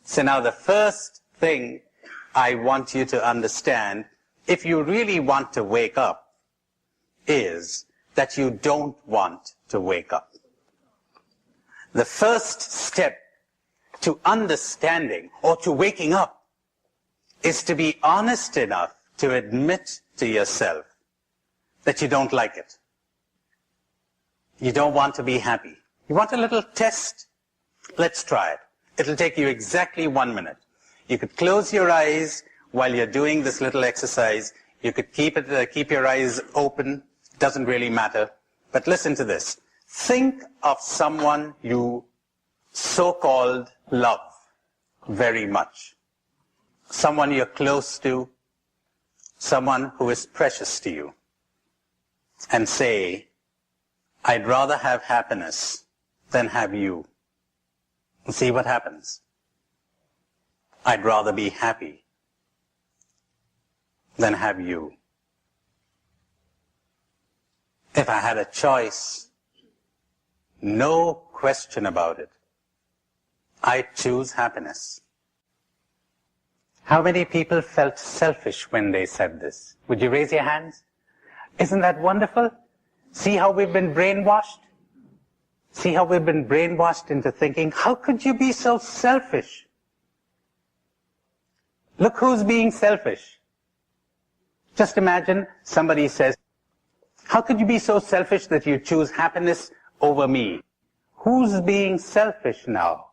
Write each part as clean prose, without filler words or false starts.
So now the first thing I want you to understand, if you really want to wake up, is that you don't want to wake up. The first step to understanding or to waking up is to be honest enough to admit to yourself that you don't like it. You don't want to be happy. You want a little test? Let's try it. It'll take you exactly 1 minute. You could close your eyes while you're doing this little exercise. You could keep your eyes open. Doesn't really matter. But listen to this. Think of someone you so-called love very much. Someone you're close to. Someone who is precious to you. And say, I'd rather have happiness than have you. And see what happens. I'd rather be happy than have you. If I had a choice, no question about it, I'd choose happiness. How many people felt selfish when they said this? Would you raise your hands? Isn't that wonderful? See how we've been brainwashed? See how we've been brainwashed into thinking, how could you be so selfish? Look who's being selfish. Just imagine somebody says, how could you be so selfish that you choose happiness over me? Who's being selfish now?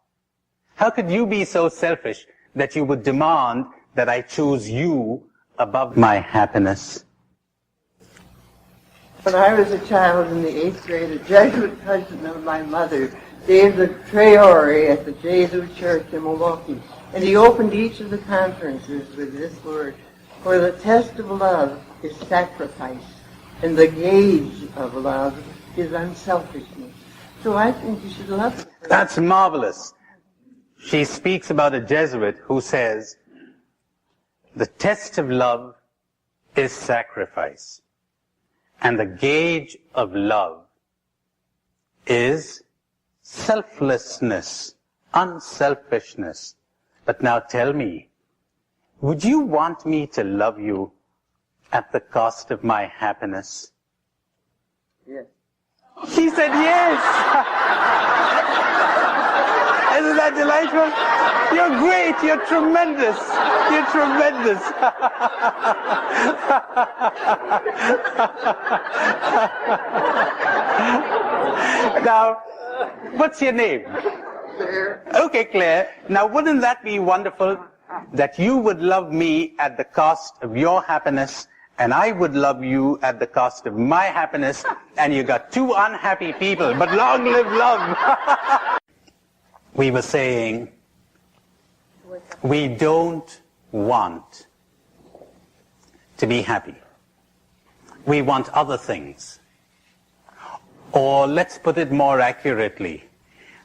How could you be so selfish that you would demand that I choose you above my happiness? When I was a child in the 8th grade, a Jesuit cousin of my mother gave the Traore at the Jesuit Church in Milwaukee, and he opened each of the conferences with this word, for the test of love is sacrifice, and the gauge of love is unselfishness. So I think you should love it. That's marvelous. She speaks about a Jesuit who says, the test of love is sacrifice. And the gauge of love is selflessness, unselfishness. But now tell me, would you want me to love you at the cost of my happiness? Yes. She said yes. Isn't that delightful? You're great. You're tremendous. You're tremendous. Now, what's your name? Claire. Okay, Claire. Now, wouldn't that be wonderful that you would love me at the cost of your happiness, and I would love you at the cost of my happiness, and you got two unhappy people, but long live love. We were saying, we don't want to be happy. We want other things. Or let's put it more accurately,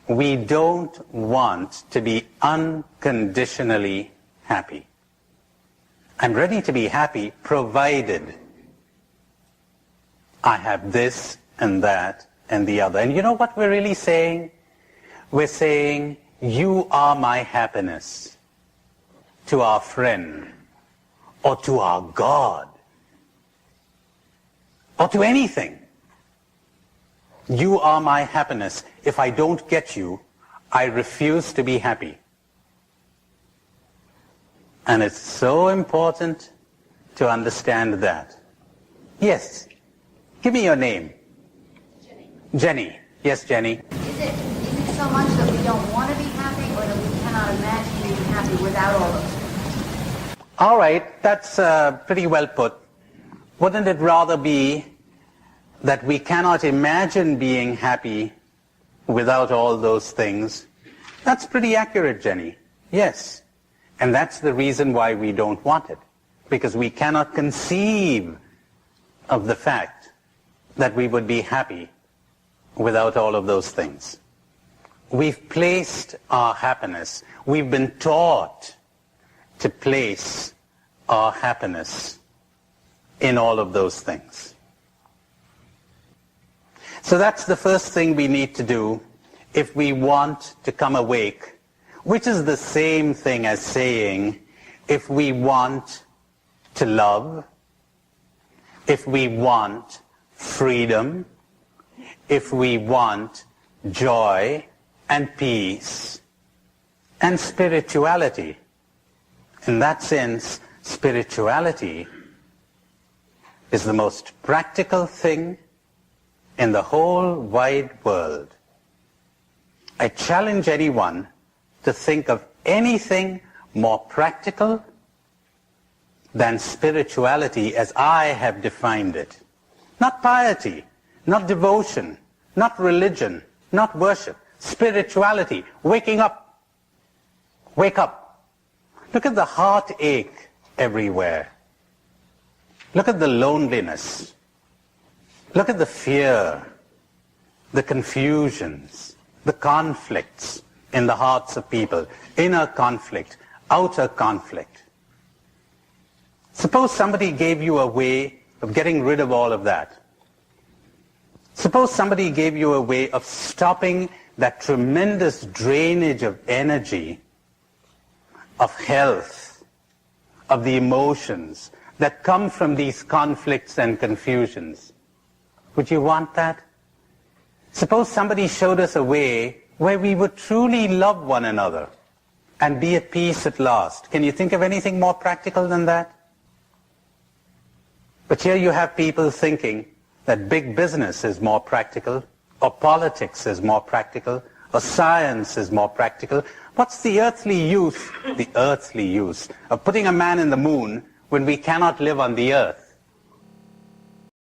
we don't want to be unconditionally happy. I'm ready to be happy provided I have this and that and the other. And you know what we're really saying? We're saying, you are my happiness, to our friend, or to our God, or to anything. You are my happiness. If I don't get you, I refuse to be happy. And it's so important to understand that. Yes. Give me your name. Jenny. Jenny. Yes, Jenny. Is it so much that we don't want to be happy, or that we cannot imagine being happy without all of it? All right, that's pretty well put. Wouldn't it rather be that we cannot imagine being happy without all those things? That's pretty accurate, Jenny. Yes. And that's the reason why we don't want it. Because we cannot conceive of the fact that we would be happy without all of those things. We've placed our happiness, we've been taught to place our happiness in all of those things. So that's the first thing we need to do if we want to come awake. which is the same thing as saying, if we want to love, if we want freedom, if we want joy and peace and spirituality. In that sense, spirituality is the most practical thing in the whole wide world. I challenge anyone to think of anything more practical than spirituality as I have defined it. Not piety, not devotion, not religion, not worship. Spirituality, waking up. Wake up. Look at the heartache everywhere. Look at the loneliness. Look at the fear, the confusions, the conflicts in the hearts of people. Inner conflict, outer conflict. Suppose somebody gave you a way of getting rid of all of that. Suppose somebody gave you a way of stopping that tremendous drainage of energy, of health, of the emotions that come from these conflicts and confusions. Would you want that? Suppose somebody showed us a way where we would truly love one another and be at peace at last. Can you think of anything more practical than that? But here you have people thinking that big business is more practical, or politics is more practical, or science is more practical. What's the earthly use of putting a man in the moon when we cannot live on the earth?